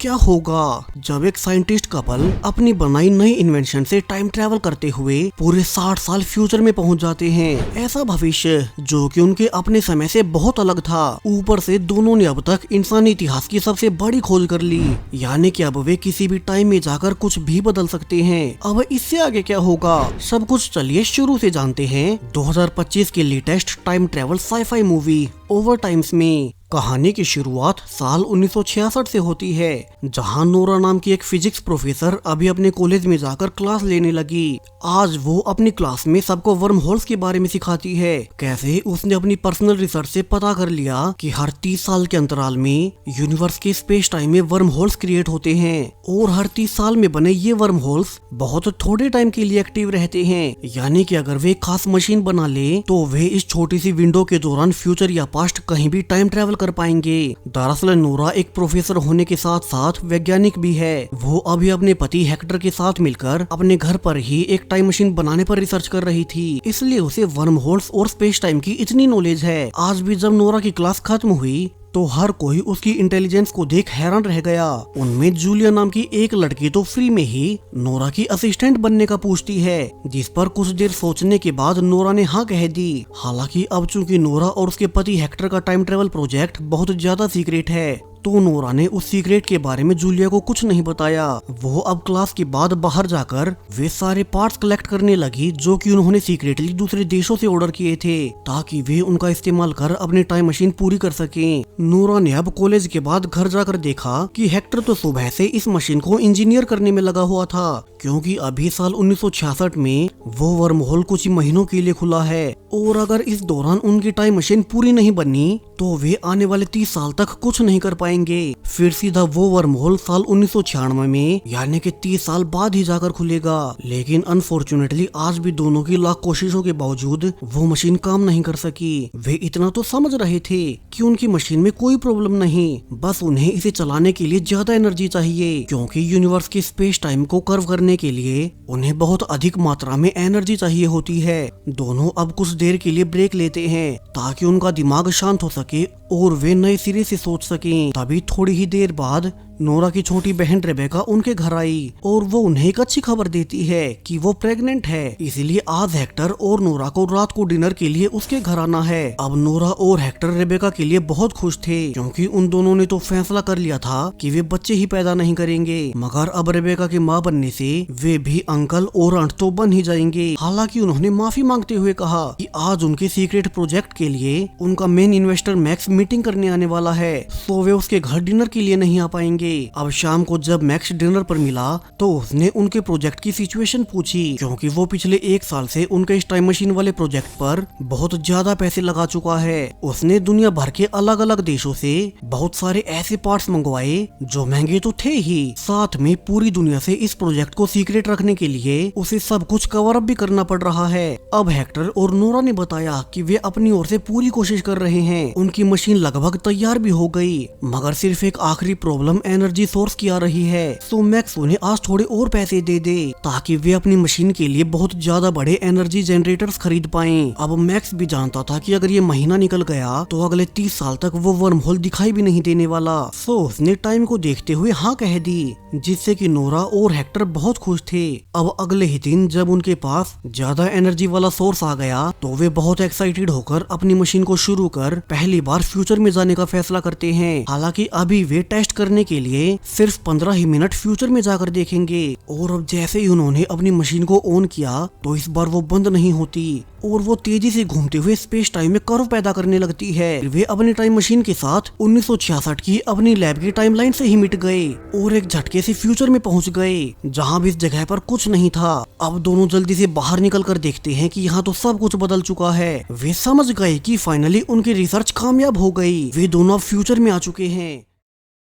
क्या होगा जब एक साइंटिस्ट कपल अपनी बनाई नई इन्वेंशन से टाइम ट्रैवल करते हुए पूरे 60 साल फ्यूचर में पहुंच जाते हैं। ऐसा भविष्य जो कि उनके अपने समय से बहुत अलग था। ऊपर से दोनों ने अब तक इंसानी इतिहास की सबसे बड़ी खोज कर ली, यानी कि अब वे किसी भी टाइम में जाकर कुछ भी बदल सकते हैं। अब इससे आगे क्या होगा, सब कुछ चलिए शुरू से जानते हैं 2025 के latest time travel sci fi movie over times में। कहानी की शुरुआत साल 1966 से होती है, जहां नोरा नाम की एक फिजिक्स प्रोफेसर अभी अपने कॉलेज में जाकर क्लास लेने लगी। आज वो अपनी क्लास में सबको वर्म होल्स के बारे में सिखाती है। कैसे उसने अपनी पर्सनल रिसर्च से पता कर लिया कि हर 30 साल के अंतराल में यूनिवर्स के स्पेस टाइम में वर्म होल्स क्रिएट होते हैं और हर 30 साल में बने ये वर्म होल्स बहुत थोड़े टाइम के लिए एक्टिव रहते हैं। यानी कि अगर वे खास मशीन बना ले तो वे इस छोटी सी विंडो के दौरान फ्यूचर या पास्ट कहीं भी टाइम ट्रैवल कर पाएंगे। दरअसल नोरा एक प्रोफेसर होने के साथ साथ वैज्ञानिक भी है। वो अभी अपने पति हेक्टर के साथ मिलकर अपने घर पर ही एक टाइम मशीन बनाने पर रिसर्च कर रही थी, इसलिए उसे वर्म होल्स और स्पेस टाइम की इतनी नॉलेज है। आज भी जब नोरा की क्लास खत्म हुई तो हर कोई उसकी इंटेलिजेंस को देख हैरान रह गया। उनमें जूलिया नाम की एक लड़की तो फ्री में ही नोरा की असिस्टेंट बनने का पूछती है, जिस पर कुछ देर सोचने के बाद नोरा ने हाँ कह दी। हालांकि अब चूंकि नोरा और उसके पति हेक्टर का टाइम ट्रेवल प्रोजेक्ट बहुत ज्यादा सीक्रेट है, तो नोरा ने उस सीक्रेट के बारे में जूलिया को कुछ नहीं बताया। वो अब क्लास के बाद बाहर जाकर वे सारे पार्ट्स कलेक्ट करने लगी जो कि उन्होंने सीक्रेटली दूसरे देशों से ऑर्डर किए थे, ताकि वे उनका इस्तेमाल कर अपनी टाइम मशीन पूरी कर सकें। नोरा ने अब कॉलेज के बाद घर जाकर देखा कि हेक्टर तो सुबह से इस मशीन को इंजीनियर करने में लगा हुआ था, क्योंकि अभी साल 1966 में वो वर्म होल कुछ ही महीनों के लिए खुला है और अगर इस दौरान उनकी टाइम मशीन पूरी नहीं बनी तो वे आने वाले 30 साल तक कुछ नहीं कर पाएंगे। फिर सीधा वो वर्म होल साल 1996 में यानी कि 30 साल बाद ही जाकर खुलेगा। लेकिन अनफॉर्चुनेटली आज भी दोनों की लाख कोशिशों के बावजूद वो मशीन काम नहीं कर सकी। वे इतना तो समझ रहे थे कि उनकी मशीन में कोई प्रॉब्लम नहीं, बस उन्हें इसे चलाने के लिए ज्यादा एनर्जी चाहिए, क्योंकि यूनिवर्स के स्पेस टाइम को कर्व करने के लिए उन्हें बहुत अधिक मात्रा में एनर्जी चाहिए होती है। दोनों अब कुछ देर के लिए ब्रेक लेते हैं ताकि उनका दिमाग शांत हो सके और वे नए सिरे से सोच सकें। तभी थोड़ी ही देर बाद नोरा की छोटी बहन रेबेका उनके घर आई और वो उन्हें एक अच्छी खबर देती है कि वो प्रेग्नेंट है, इसीलिए आज हेक्टर और नोरा को रात को डिनर के लिए उसके घर आना है। अब नोरा और हेक्टर रेबेका के लिए बहुत खुश थे, क्योंकि उन दोनों ने तो फैसला कर लिया था कि वे बच्चे ही पैदा नहीं करेंगे, मगर अब रेबेका की माँ बनने से वे भी अंकल और आंट तो बन ही जाएंगे। हालांकि उन्होंने माफी मांगते हुए कहा कि आज उनके सीक्रेट प्रोजेक्ट के लिए उनका मेन इन्वेस्टर मैक्स मीटिंग करने आने वाला है, तो वे उसके घर डिनर के लिए नहीं आ पाएंगे। अब शाम को जब मैक्स डिनर पर मिला तो उसने उनके प्रोजेक्ट की सिचुएशन पूछी, क्योंकि वो पिछले 1 साल से उनके इस टाइम मशीन वाले प्रोजेक्ट पर बहुत ज्यादा पैसे लगा चुका है। उसने दुनिया भर के अलग अलग देशों से बहुत सारे ऐसे पार्ट्स मंगवाए जो महंगे तो थे ही, साथ में पूरी दुनिया से इस प्रोजेक्ट को सीक्रेट रखने के लिए उसे सब कुछ कवर अप भी करना पड़ रहा है। अब हेक्टर और नोरा ने बताया कि वे अपनी ओर से पूरी कोशिश कर रहे हैं। उनकी मशीन लगभग तैयार भी हो गई, मगर सिर्फ एक आखिरी प्रॉब्लम एनर्जी सोर्स की आ रही है। सो मैक्स उन्हें आज थोड़े और पैसे दे दे ताकि वे अपनी मशीन के लिए बहुत ज्यादा बड़े एनर्जी जनरेटर्स खरीद पाएं। अब मैक्स भी जानता था कि अगर ये महीना निकल गया तो अगले 30 साल तक वो वर्म होल दिखाई भी नहीं देने वाला। सो उसने टाइम को देखते हुए हाँ कह दी, जिससे कि नोरा और हेक्टर बहुत खुश थे। अब अगले ही दिन जब उनके पास ज्यादा एनर्जी वाला सोर्स आ गया तो वे बहुत एक्साइटेड होकर अपनी मशीन को शुरू कर पहली बार फ्यूचर में जाने का फैसला करते हैं। हालांकि अभी वे टेस्ट करने के लिए सिर्फ 15 ही मिनट फ्यूचर में जाकर देखेंगे, और अब जैसे ही उन्होंने अपनी मशीन को ऑन किया तो इस बार वो बंद नहीं होती और वो तेजी से घूमते हुए स्पेस टाइम में कर्व पैदा करने लगती है। वे अपनी टाइम मशीन के साथ 1966 की अपनी लैब की टाइमलाइन से ही मिट गए और एक झटके से फ्यूचर में पहुंच गए, जहां भी इस जगह पर कुछ नहीं था। अब दोनों जल्दी से बाहर निकल कर देखते हैं कि यहाँ तो सब कुछ बदल चुका है। वे समझ गए कि फाइनली उनकी रिसर्च कामयाब हो गई। वे दोनों अब फ्यूचर में आ चुके हैं।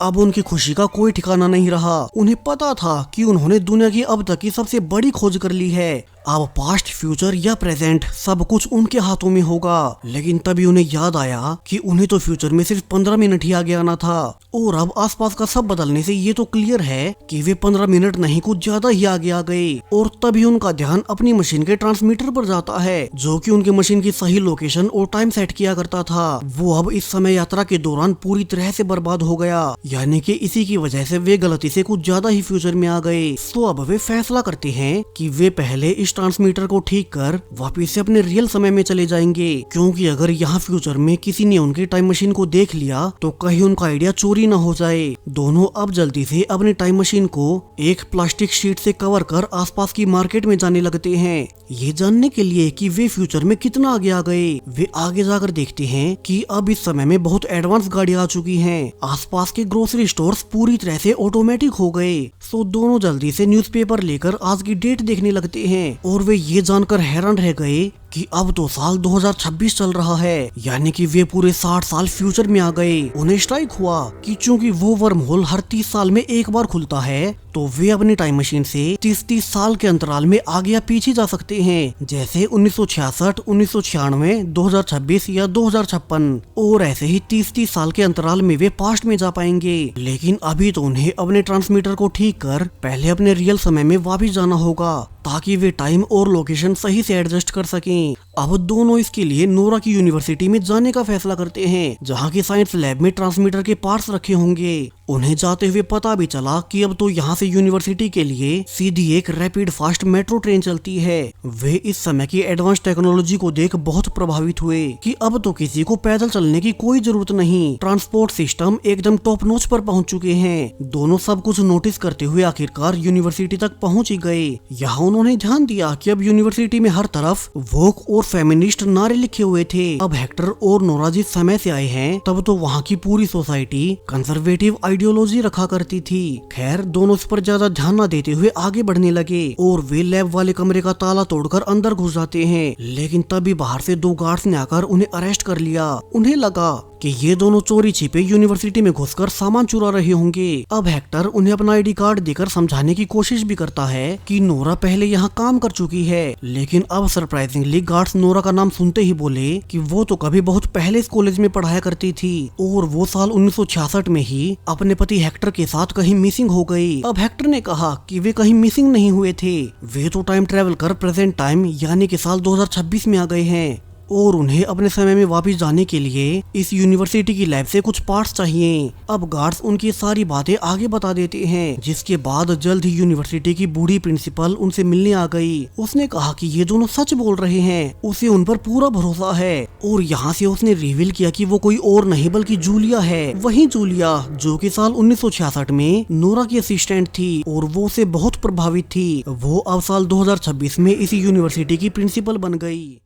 अब उनकी खुशी का कोई ठिकाना नहीं रहा। उन्हें पता था कि उन्होंने दुनिया की अब तक की सबसे बड़ी खोज कर ली है। अब पास्ट, फ्यूचर या प्रेजेंट सब कुछ उनके हाथों में होगा। लेकिन तभी उन्हें याद आया कि उन्हें तो फ्यूचर में सिर्फ 15 मिनट ही आगे आना था, और अब आसपास का सब बदलने से ये तो क्लियर है कि वे 15 मिनट नहीं कुछ ज्यादा ही आगे आ गए। और तभी उनका ध्यान अपनी मशीन के ट्रांसमीटर पर जाता है, जो कि उनकी मशीन की सही लोकेशन और टाइम सेट किया करता था। वो अब इस समय यात्रा के दौरान पूरी तरह से बर्बाद हो गया, यानी कि इसी की वजह से वे गलती से कुछ ज्यादा ही फ्यूचर में आ गए। तो अब वे फैसला करते हैं कि वे पहले इस ट्रांसमीटर को ठीक कर वापिस से अपने रियल समय में चले जाएंगे, क्योंकि अगर यहाँ फ्यूचर में किसी ने उनकी टाइम मशीन को देख लिया तो कहीं उनका आइडिया चोरी न हो जाए। दोनों अब जल्दी से अपनी टाइम मशीन को एक प्लास्टिक शीट से कवर कर आसपास की मार्केट में जाने लगते हैं, ये जानने के लिए कि वे फ्यूचर में कितना आगे आ गए। वे आगे जाकर देखते हैं कि अब इस समय में बहुत एडवांस गाड़ियां आ चुकी हैं। आसपास के ग्रोसरी स्टोर्स पूरी तरह से ऑटोमेटिक हो गए। सो दोनों जल्दी से न्यूज़पेपर लेकर आज की डेट देखने लगते हैं, और वे ये जानकर हैरान रह गए कि अब तो साल 2026 चल रहा है, यानी कि वे पूरे 60 साल फ्यूचर में आ गए। उन्हें स्ट्राइक हुआ कि चूंकि वो वर्म होल हर 30 साल में एक बार खुलता है, तो वे अपनी टाइम मशीन से 30 साल के अंतराल में आगे या पीछे जा सकते हैं, जैसे 1966, 1996, 2026 या 2056, और ऐसे ही 30 साल के अंतराल में वे पास्ट में जा पाएंगे। लेकिन अभी तो उन्हें अपने ट्रांसमीटर को ठीक कर पहले अपने रियल समय में वापस जाना होगा, ताकि वे टाइम और लोकेशन सही से एडजस्ट कर सकें। अब दोनों इसके लिए नोरा की यूनिवर्सिटी में जाने का फैसला करते हैं, जहाँ की साइंस लैब में ट्रांसमीटर के पार्ट्स रखे होंगे। उन्हें जाते हुए पता भी चला कि अब तो यहाँ से यूनिवर्सिटी के लिए सीधी एक रैपिड फास्ट मेट्रो ट्रेन चलती है। वे इस समय की एडवांस टेक्नोलॉजी को देख बहुत प्रभावित हुए कि अब तो किसी को पैदल चलने की कोई जरूरत नहीं, ट्रांसपोर्ट सिस्टम एकदम टॉप नॉच पर पहुँच चुके हैं। दोनों सब कुछ नोटिस करते हुए आखिरकार यूनिवर्सिटी तक पहुँच ही गए। यहाँ उन्होंने ध्यान दिया कि अब यूनिवर्सिटी में हर तरफ वोक और फेमिनिस्ट नारे लिखे हुए थे। अब हेक्टर और नोरा जिस समय से आए हैं, तब तो वहाँ की पूरी सोसाइटी कंजर्वेटिव आइडियोलॉजी रखा करती थी। खैर दोनों इस पर ज्यादा ध्यान न देते हुए आगे बढ़ने लगे, और वे लैब वाले कमरे का ताला तोड़कर अंदर घुस जाते हैं। लेकिन तभी बाहर से 2 गार्ड्स ने आकर उन्हें अरेस्ट कर लिया। उन्हें लगा कि ये दोनों चोरी छिपे यूनिवर्सिटी में घुसकर सामान चुरा रहे होंगे। अब हेक्टर उन्हें अपना आईडी कार्ड देकर समझाने की कोशिश भी करता है कि नोरा पहले यहाँ काम कर चुकी है, लेकिन अब सरप्राइजिंगली गार्ड्स नोरा का नाम सुनते ही बोले कि वो तो कभी बहुत पहले इस कॉलेज में पढ़ाया करती थी, और वो साल 1966 में ही अपने पति हेक्टर के साथ कहीं मिसिंग हो गई। अब हेक्टर ने कहा कि वे कहीं मिसिंग नहीं हुए थे, वे तो टाइम ट्रेवल कर प्रेजेंट टाइम यानी कि साल 2026 में आ गए हैं, और उन्हें अपने समय में वापस जाने के लिए इस यूनिवर्सिटी की लैब से कुछ पार्ट्स चाहिए। अब गार्ड्स उनकी सारी बातें आगे बता देते हैं, जिसके बाद जल्द ही यूनिवर्सिटी की बूढ़ी प्रिंसिपल उनसे मिलने आ गई। उसने कहा कि ये दोनों सच बोल रहे हैं, उसे उन पर पूरा भरोसा है, और यहाँ से उसने रिवील किया कि वो कोई और नहीं बल्कि जूलिया है। वही जूलिया जो कि साल 1966 में नोरा की असिस्टेंट थी, और वो उसे बहुत प्रभावित थी। वो अब साल 2026 में इसी यूनिवर्सिटी की प्रिंसिपल बन गई।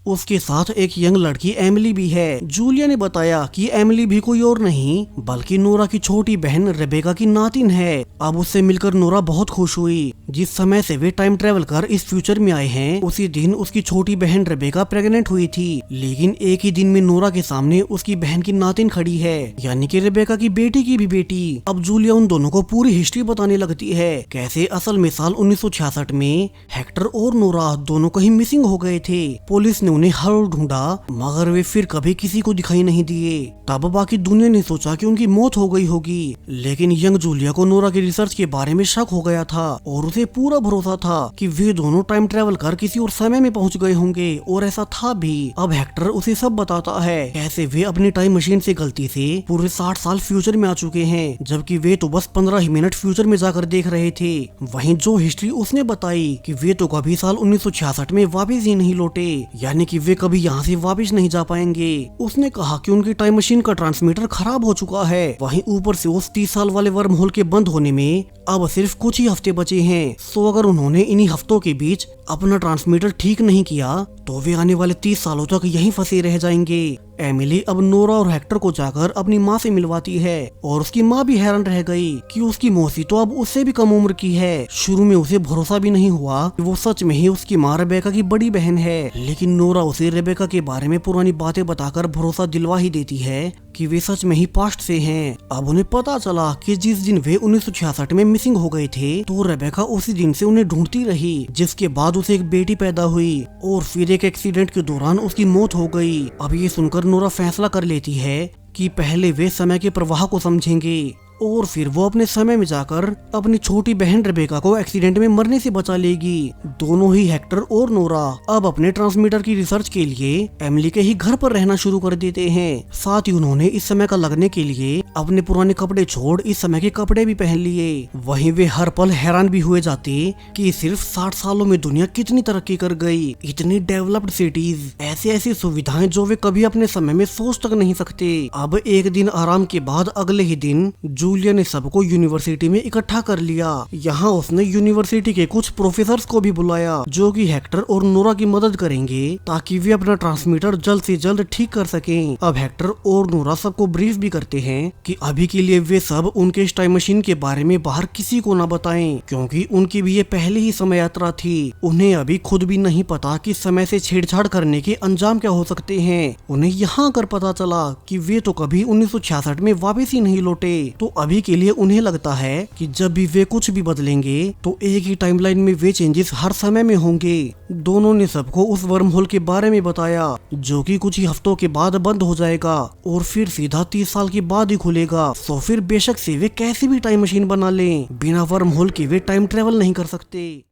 उसके साथ एक यंग लड़की एमिली भी है। जूलिया ने बताया कि एमिली भी कोई और नहीं बल्कि नोरा की छोटी बहन रेबेका की नातिन है। अब उससे मिलकर नोरा बहुत खुश हुई। जिस समय से वे टाइम ट्रेवल कर इस फ्यूचर में आए हैं, उसी दिन उसकी छोटी बहन रेबेका प्रेग्नेंट हुई थी। लेकिन एक ही दिन में नोरा के सामने उसकी बहन की नातिन खड़ी है, यानी कि रेबेका की बेटी की भी बेटी। अब जूलिया उन दोनों को पूरी हिस्ट्री बताने लगती है, कैसे असल में साल 1966 में हेक्टर और नोरा दोनों कहीं मिसिंग हो गए थे। पुलिस ने उन्हें हर ढूंढा, मगर वे फिर कभी किसी को दिखाई नहीं दिए। तब बाकी दुनिया ने सोचा कि उनकी मौत हो गई होगी, लेकिन यंग जूलिया को नोरा की रिसर्च के बारे में शक हो गया था, और उसे पूरा भरोसा था कि वे दोनों टाइम ट्रेवल कर किसी और समय में पहुंच गए होंगे, और ऐसा था भी। अब हेक्टर उसे सब बताता है, कैसे वे अपनी टाइम मशीन से गलती से पूरे 60 साल फ्यूचर में आ चुके हैं, जबकि वे तो बस 15 ही मिनट फ्यूचर में जाकर देख रहे थे। वहीं जो हिस्ट्री उसने बताई कि वे तो कभी साल 1966 में वापस ही नहीं लौटे, यानी कि वे कभी यहाँ से वापस नहीं जा पाएंगे। उसने कहा कि उनकी टाइम मशीन का ट्रांसमीटर खराब हो चुका है। वहीं ऊपर से उस 30 साल वाले वर्म होल के बंद होने में अब सिर्फ कुछ ही हफ्ते बचे हैं। सो अगर उन्होंने इन्हीं हफ्तों के बीच अपना ट्रांसमीटर ठीक नहीं किया, तो वे आने वाले 30 सालों तक यहीं फंसे रह जाएंगे। एमिली अब नोरा और हेक्टर को जाकर अपनी माँ से मिलवाती है और उसकी माँ भी हैरान रह गई कि उसकी मौसी तो अब उससे भी कम उम्र की है। शुरू में उसे भरोसा भी नहीं हुआ कि वो सच में ही उसकी माँ रेबेका की बड़ी बहन है, लेकिन नोरा उसे रेबेका के बारे में पुरानी बातें बताकर भरोसा दिलवा ही देती है कि वे सच में ही पास्ट से हैं। अब उन्हें पता चला कि जिस दिन वे 1966 में मिसिंग हो गए थे तो रेबेका उसी दिन से उन्हें ढूंढती रही, जिसके बाद उसे एक बेटी पैदा हुई और फिर एक एक्सीडेंट के दौरान उसकी मौत हो गई। अब ये सुनकर नोरा फैसला कर लेती है कि पहले वे समय के प्रवाह को समझेंगे और फिर वो अपने समय में जाकर अपनी छोटी बहन रेबेका को एक्सीडेंट में मरने से बचा लेगी। दोनों ही हेक्टर और नोरा अब अपने ट्रांसमीटर की रिसर्च के लिए एमिली के ही घर पर रहना शुरू कर देते हैं। साथ ही उन्होंने इस समय का लगने के लिए अपने पुराने कपड़े छोड़ इस समय के कपड़े भी पहन लिए। वहीं वे हर पल हैरान भी हुए जाते कि सिर्फ 60 सालों में दुनिया कितनी तरक्की कर गई। इतनी डेवलप्ड सिटीज, ऐसी ऐसी सुविधाएं जो वे कभी अपने समय में सोच तक नहीं सकते। अब एक दिन आराम के बाद अगले ही दिन जूलिया ने सबको यूनिवर्सिटी में इकट्ठा कर लिया। यहाँ उसने यूनिवर्सिटी के कुछ प्रोफेसर्स को भी बुलाया जो कि हेक्टर और नोरा की मदद करेंगे ताकि वे अपना ट्रांसमीटर जल्द से जल्द ठीक कर सकें। अब हेक्टर और नोरा सबको ब्रीफ भी करते हैं कि अभी के लिए वे सब उनके इस टाइम मशीन के बारे में बाहर किसी को न बताएं, क्योंकि उनकी भी ये पहली ही समय यात्रा थी। उन्हें अभी खुद भी नहीं पता कि समय से छेड़छाड़ करने के अंजाम क्या हो सकते हैं। उन्हें यहाँ कर पता चला कि वे तो कभी 1966 में वापस ही नहीं लौटे। तो अभी के लिए उन्हें लगता है कि जब भी वे कुछ भी बदलेंगे तो एक ही टाइमलाइन में वे चेंजेस हर समय में होंगे। दोनों ने सबको उस वर्म होल के बारे में बताया जो कि कुछ ही हफ्तों के बाद बंद हो जाएगा और फिर सीधा 30 साल के बाद ही खुलेगा। तो फिर बेशक से वे कैसी भी टाइम मशीन बना लें, बिना वर्म होल के वे टाइम ट्रेवल नहीं कर सकते।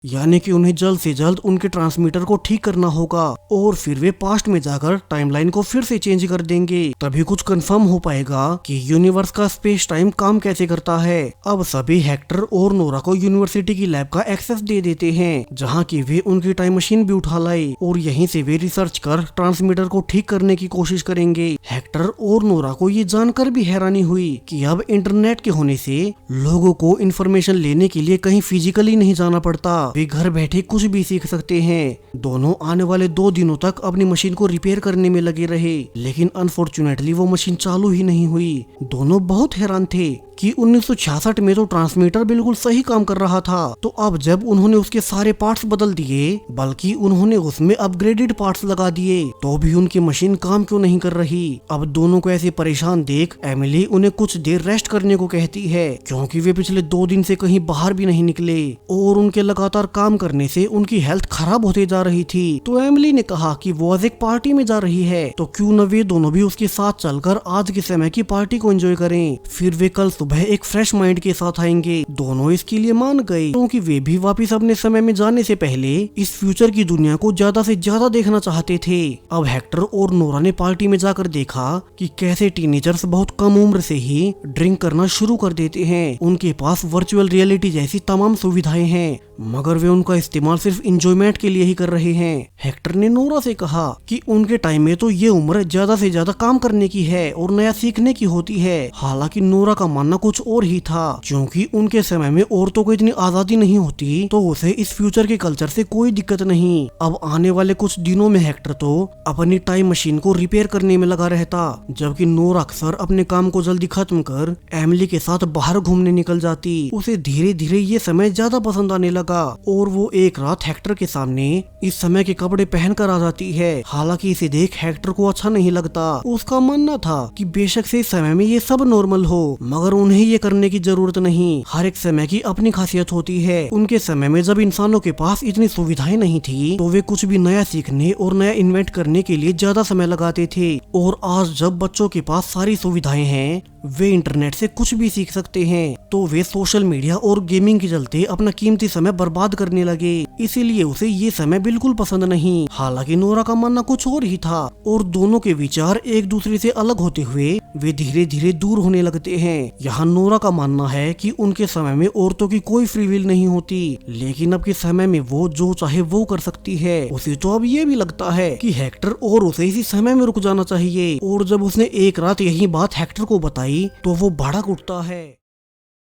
यानी कि उन्हें जल्द से जल्द उनके ट्रांसमीटर को ठीक करना होगा और फिर वे पास्ट में जाकर टाइमलाइन को फिर से चेंज कर देंगे, तभी कुछ कंफर्म हो पाएगा कि यूनिवर्स का स्पेस टाइम काम कैसे करता है। अब सभी हेक्टर और नोरा को यूनिवर्सिटी की लैब का एक्सेस दे देते हैं जहाँ की वे उनकी टाइम मशीन भी उठा लाए और यहीं से वे रिसर्च कर ट्रांसमीटर को ठीक करने की कोशिश करेंगे। हेक्टर और नोरा को ये जानकर भी हैरानी हुई कि अब इंटरनेट के होने से लोगों को इन्फॉर्मेशन लेने के लिए कहीं फिजिकली नहीं जाना पड़ता, वे घर बैठे कुछ भी सीख सकते हैं। दोनों आने वाले 2 दिनों तक अपनी मशीन को रिपेयर करने में लगे रहे, लेकिन अनफॉर्चुनेटली वो मशीन चालू ही नहीं हुई। दोनों बहुत हैरान थे कि 1966 में तो ट्रांसमीटर बिल्कुल सही काम कर रहा था, तो अब जब उन्होंने उसके सारे पार्ट्स बदल दिए, बल्कि उन्होंने उसमें अपग्रेडेड पार्ट्स लगा दिए, तो भी उनकी मशीन काम क्यों नहीं कर रही। अब दोनों को ऐसे परेशान देख एमिली उन्हें कुछ देर रेस्ट करने को कहती है, क्योंकि वे पिछले 2 दिन से कहीं बाहर भी नहीं निकले और उनके लगातार काम करने से उनकी हेल्थ खराब होते जा रही थी। तो एमिली ने कहा कि वो आज एक पार्टी में जा रही है, तो क्यों न वे दोनों भी उसके साथ चलकर आज के समय की पार्टी को एंजॉय करें। फिर वे कल सुबह एक फ्रेश माइंड के साथ आएंगे। दोनों इसके लिए मान गए, क्योंकि वे भी वापस अपने समय में जाने से पहले इस फ्यूचर की दुनिया को ज्यादा से ज्यादा देखना चाहते थे। अब हेक्टर और नोरा ने पार्टी में जाकर देखा कि कैसे टीनेजर्स बहुत कम उम्र से ही ड्रिंक करना शुरू कर देते हैं। उनके पास वर्चुअल रियलिटी जैसी तमाम सुविधाएं हैं, मगर वे उनका इस्तेमाल सिर्फ इंजॉयमेंट के लिए ही कर रहे हैं। हेक्टर ने नोरा से कहा कि उनके टाइम में तो ये उम्र ज्यादा से ज्यादा काम करने की है और नया सीखने की होती है। हालांकि नोरा का मानना कुछ और ही था, क्योंकि उनके समय में औरतों को इतनी आजादी नहीं होती, तो उसे इस फ्यूचर के कल्चर से कोई दिक्कत नहीं। अब आने वाले कुछ दिनों में हेक्टर तो अपनी टाइम मशीन को रिपेयर करने में लगा रहता, जबकि नोरा अक्सर अपने काम को जल्दी खत्म कर एमिली के साथ बाहर घूमने निकल जाती। उसे धीरे धीरे ये समय ज्यादा पसंद आने लगा और वो एक रात हेक्टर के सामने इस समय के कपड़े पहन कर आ जाती है। हालांकि इसे देख हेक्टर को अच्छा नहीं लगता। उसका मानना था कि बेशक से इस समय में ये सब नॉर्मल हो, मगर उन्हें ये करने की जरूरत नहीं। हर एक समय की अपनी खासियत होती है। उनके समय में जब इंसानों के पास इतनी सुविधाएं नहीं थी, तो वे कुछ भी नया सीखने और नया इन्वेंट करने के लिए ज्यादा समय लगाते थे। और आज जब बच्चों के पास सारी सुविधाएं हैं, वे इंटरनेट से कुछ भी सीख सकते हैं, तो वे सोशल मीडिया और गेमिंग के चलते अपना कीमती समय बर्बाद करने लगे। इसीलिए उसे ये समय बिल्कुल पसंद नहीं। हालांकि नोरा का मानना कुछ और ही था और दोनों के विचार एक दूसरे से अलग होते हुए वे धीरे धीरे दूर होने लगते हैं। यहाँ नोरा का मानना है कि उनके समय में औरतों की कोई फ्री विल नहीं होती, लेकिन अब के समय में वो जो चाहे वो कर सकती है। उसे तो अब ये भी लगता है कि हेक्टर और उसे इसी समय में रुक जाना चाहिए। और जब उसने एक रात यही बात हेक्टर को बताई, तो वो भड़क उठता है।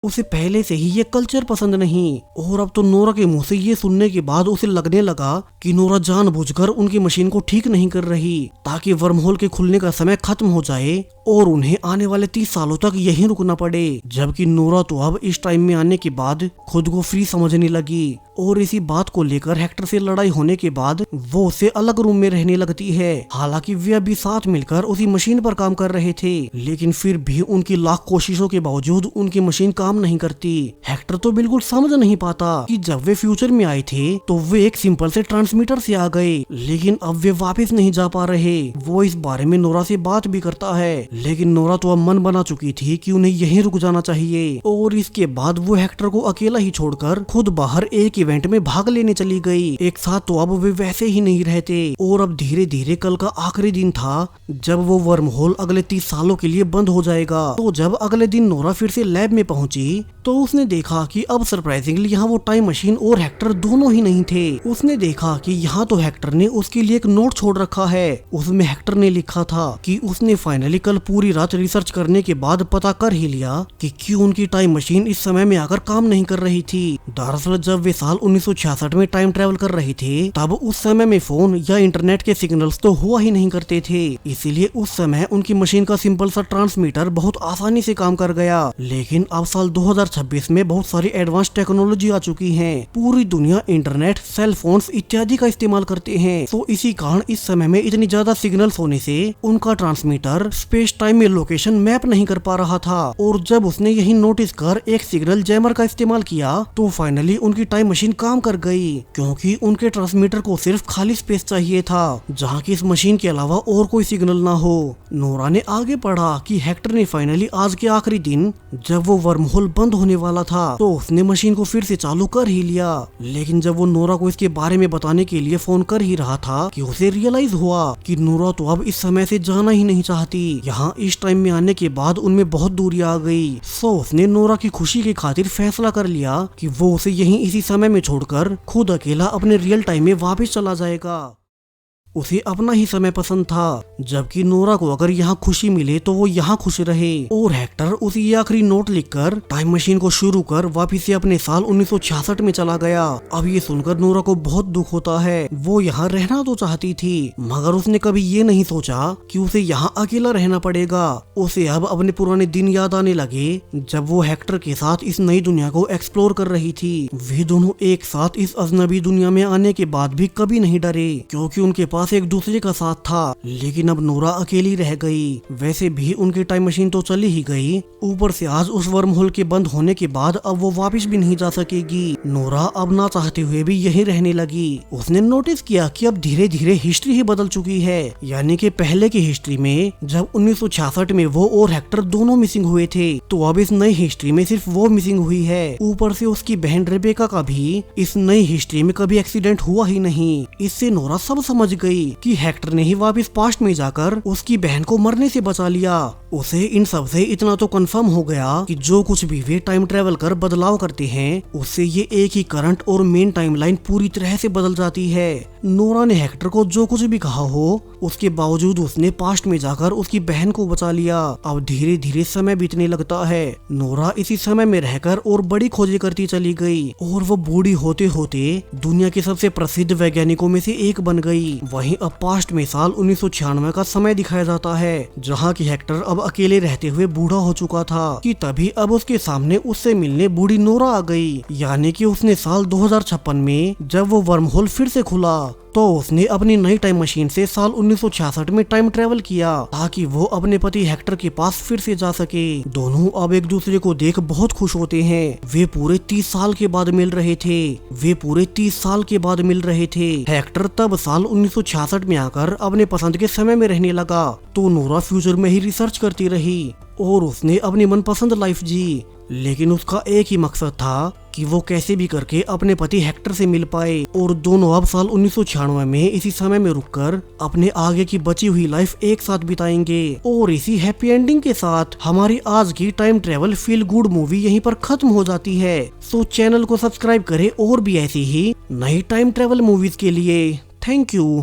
उसे पहले से ही ये कल्चर पसंद नहीं। और अब तो नोरा के मुंह से ये सुनने के बाद उसे लगने लगा कि नोरा जानबूझकर उनकी मशीन को ठीक नहीं कर रही ताकि वर्महोल के खुलने का समय खत्म हो जाए और उन्हें आने वाले 30 सालों तक यहीं रुकना पड़े। जबकि नोरा तो अब इस टाइम में आने के बाद खुद को फ्री समझने लगी और इसी बात को लेकर हेक्टर से लड़ाई होने के बाद वो उससे अलग रूम में रहने लगती है। हालांकि वे अभी साथ मिलकर उसी मशीन पर काम कर रहे थे, लेकिन फिर भी उनकी लाख कोशिशों के बावजूद उनकी मशीन काम नहीं करती। हेक्टर तो बिल्कुल समझ नहीं पाता कि जब वे फ्यूचर में आए थे तो वे एक सिंपल से ट्रांसमीटर से आ गए, लेकिन अब वे वापस नहीं जा पा रहे। वो इस बारे में नोरा से बात भी करता है, लेकिन नोरा तो अब मन बना चुकी थी कि उन्हें यहीं रुक जाना चाहिए। और इसके बाद वो हेक्टर को अकेला ही छोड़कर खुद बाहर एक इवेंट में भाग लेने चली गई। एक साथ तो अब वे वैसे ही नहीं रहते और अब धीरे धीरे कल का आखिरी दिन था जब वो वर्महोल अगले 30 सालों के लिए बंद हो जाएगा। तो जब अगले दिन नोरा फिर से लैब में पहुंची तो उसने देखा कि अब सरप्राइजिंगली यहाँ वो टाइम मशीन और हेक्टर दोनों ही नहीं थे। उसने देखा कि यहाँ तो हेक्टर ने उसके लिए एक नोट छोड़ रखा है। उसमें हेक्टर ने लिखा था कि उसने फाइनली कल पूरी रात रिसर्च करने के बाद पता कर ही लिया कि क्यों उनकी टाइम मशीन इस समय में आकर काम नहीं कर रही थी। दरअसल जब वे साल 1966 में टाइम ट्रेवल कर रहे थे तब उस समय में फोन या इंटरनेट के सिग्नल्स तो हुआ ही नहीं करते थे, इसीलिए उस समय उनकी मशीन का सिंपल सा ट्रांसमीटर बहुत आसानी से काम कर गया। लेकिन अब साल 2026 में बहुत सारी एडवांस टेक्नोलॉजी आ चुकी है। पूरी दुनिया इंटरनेट, सेल फोन्स इत्यादि का इस्तेमाल करते हैं, तो इसी कारण इस समय में इतनी ज्यादा सिग्नल्स होने से उनका ट्रांसमीटर स्पेस टाइम में लोकेशन मैप नहीं कर पा रहा था। और जब उसने यही नोटिस कर एक सिग्नल जैमर का इस्तेमाल किया तो फाइनली उनकी टाइम मशीन काम कर गई, क्योंकि उनके ट्रांसमीटर को सिर्फ खाली स्पेस चाहिए था जहाँ की इस मशीन के अलावा और कोई सिग्नल ना हो। नोरा ने आगे पढ़ा कि हेक्टर ने फाइनली आज के आखिरी दिन जब वो वर्महोल बंद होने वाला था तो उसने मशीन को फिर से चालू कर ही लिया। लेकिन जब वो नोरा को इसके बारे में बताने के लिए फोन कर ही रहा था कि उसे रियलाइज हुआ कि नोरा तो अब इस समय से जाना ही नहीं चाहती। यहाँ इस टाइम में आने के बाद उनमें बहुत दूरी आ गई। सो उसने नोरा की खुशी की खातिर फैसला कर लिया कि वो उसे यहीं इसी समय में छोड़कर खुद अकेला अपने रियल टाइम में वापस चला जाएगा। उसे अपना ही समय पसंद था, जबकि नोरा को अगर यहाँ खुशी मिले तो वो यहाँ खुश रहे। और हेक्टर उसे ये आखिरी नोट लिखकर टाइम मशीन को शुरू कर वापिस से अपने साल 1966 में चला गया। अब ये सुनकर नोरा को बहुत दुख होता है। वो यहाँ रहना तो चाहती थी, मगर उसने कभी ये नहीं सोचा कि उसे यहाँ अकेला रहना पड़ेगा। उसे अब अपने पुराने दिन याद आने लगे जब वो हेक्टर के साथ इस नई दुनिया को एक्सप्लोर कर रही थी। वे दोनों एक साथ इस अजनबी दुनिया में आने के बाद भी कभी नहीं डरे, क्योंकि उनके पास एक दूसरे का साथ था। लेकिन अब नोरा अकेली रह गई। वैसे भी उनकी टाइम मशीन तो चली ही गई, ऊपर से आज उस वर्महोल के बंद होने के बाद अब वो वापस भी नहीं जा सकेगी। नोरा अब ना चाहते हुए भी यहीं रहने लगी। उसने नोटिस किया कि अब धीरे धीरे हिस्ट्री ही बदल चुकी है, यानी कि पहले की हिस्ट्री में जब 1966 में वो और हेक्टर दोनों मिसिंग हुए थे, तो अब इस नई हिस्ट्री में सिर्फ वो मिसिंग हुई है। ऊपर से उसकी बहन रेबेका का भी इस नई हिस्ट्री में कभी एक्सीडेंट हुआ ही नहीं। इससे नोरा सब समझ गई कि हेक्टर ने ही वापस पास्ट में जाकर उसकी बहन को मरने से बचा लिया। उसे इन सब से इतना तो कंफर्म हो गया कि जो कुछ भी वे टाइम ट्रेवल कर बदलाव करते हैं, उससे ये एक ही करंट और मेन टाइमलाइन पूरी तरह से बदल जाती है। नोरा ने हेक्टर को जो कुछ भी कहा हो, उसके बावजूद उसने पास्ट में जाकर उसकी बहन को बचा लिया। अब धीरे धीरे समय बीतने लगता है। नोरा इसी समय में रहकर और बड़ी खोजें करती चली गई और वो बूढ़ी होते होते दुनिया के सबसे प्रसिद्ध वैज्ञानिकों में से एक बन गई। वहीं अब पास्ट में साल 1996 का समय दिखाया जाता है, जहाँ की हेक्टर अब अकेले रहते हुए बूढ़ा हो चुका था कि तभी अब उसके सामने उससे मिलने बूढ़ी नोरा आ गई। यानी कि उसने साल 2056 में जब वो वर्महोल फिर से खुला तो उसने अपनी नई टाइम मशीन से साल 1966 में टाइम ट्रेवल किया ताकि वो अपने पति हेक्टर के पास फिर से जा सके। दोनों अब एक दूसरे को देख बहुत खुश होते हैं। वे पूरे 30 साल के बाद मिल रहे थे। हेक्टर तब साल 1966 में आकर अपने पसंद के समय में रहने लगा, तो नोरा फ्यूचर में ही रिसर्च करती रही और उसने अपनी मनपसंद लाइफ जी। लेकिन उसका एक ही मकसद था कि वो कैसे भी करके अपने पति हेक्टर से मिल पाए। और दोनों अब साल 1996 में इसी समय में रुककर अपने आगे की बची हुई लाइफ एक साथ बिताएंगे। और इसी हैप्पी एंडिंग के साथ हमारी आज की time travel feel good movie यहीं पर खत्म हो जाती है। सो चैनल को सब्सक्राइब करें और भी ऐसी ही नई टाइम ट्रेवल मूवीज के लिए। Thank you.